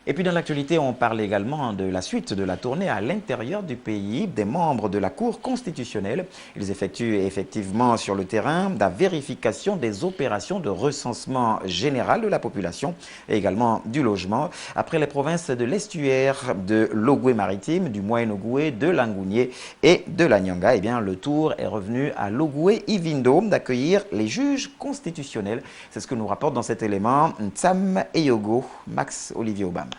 Et puis dans l'actualité, on parle également de la suite de la tournée à l'intérieur du pays des membres de la Cour constitutionnelle. Ils effectuent effectivement sur le terrain la vérification des opérations de recensement général de la population et également du logement. Après les provinces de l'estuaire, de l'Ogooué-Maritime, du Moyen-Ogooué, de l'Angounié et de la Nyanga, eh bien, le tour est revenu à l'Ogooué-Ivindo d'accueillir les juges constitutionnels. C'est ce que nous rapporte dans cet élément Ntsam Eyogo, Max Olivier Obama.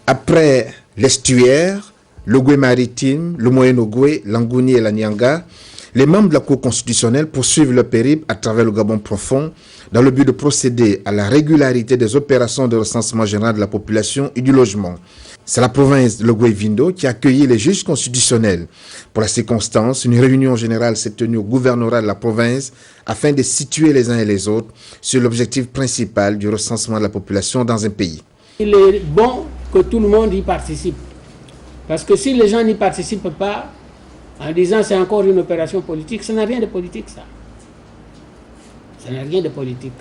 Après l'estuaire, l'Ogooué-Maritime, le Moyen-Ogooué, l'Angounié et la Nyanga, les membres de la Cour constitutionnelle poursuivent leur périple à travers le Gabon profond dans le but de procéder à la régularité des opérations de recensement général de la population et du logement. C'est la province de l'Ogooué-Ivindo qui a accueilli les juges constitutionnels. Pour la circonstance, une réunion générale s'est tenue au gouvernorat de la province afin de situer les uns et les autres sur l'objectif principal du recensement de la population dans un pays. Il est bon que tout le monde y participe. Parce que si les gens n'y participent pas, en disant c'est encore une opération politique, ça n'a rien de politique, ça. Ça n'a rien de politique.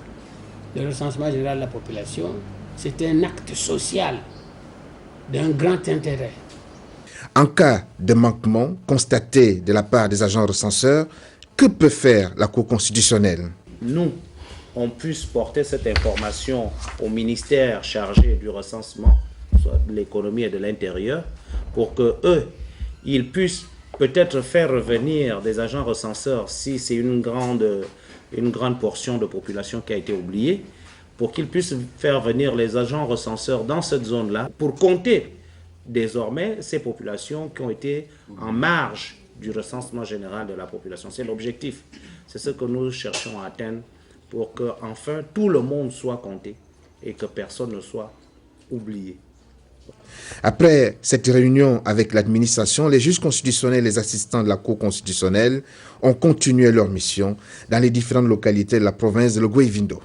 Le recensement général de la population, c'est un acte social d'un grand intérêt. En cas de manquement constaté de la part des agents recenseurs, que peut faire la Cour constitutionnelle? Nous, on puisse porter cette information au ministère chargé du recensement, soit de l'économie et de l'intérieur, pour que eux, ils puissent peut-être faire revenir des agents recenseurs si c'est une grande portion de population qui a été oubliée, pour qu'ils puissent faire venir les agents recenseurs dans cette zone-là pour compter désormais ces populations qui ont été en marge du recensement général de la population. C'est l'objectif. C'est ce que nous cherchons à atteindre pour que enfin tout le monde soit compté et que personne ne soit oublié. Après cette réunion avec l'administration, les juges constitutionnels et les assistants de la Cour constitutionnelle ont continué leur mission dans les différentes localités de la province de l'Ogooué-Ivindo.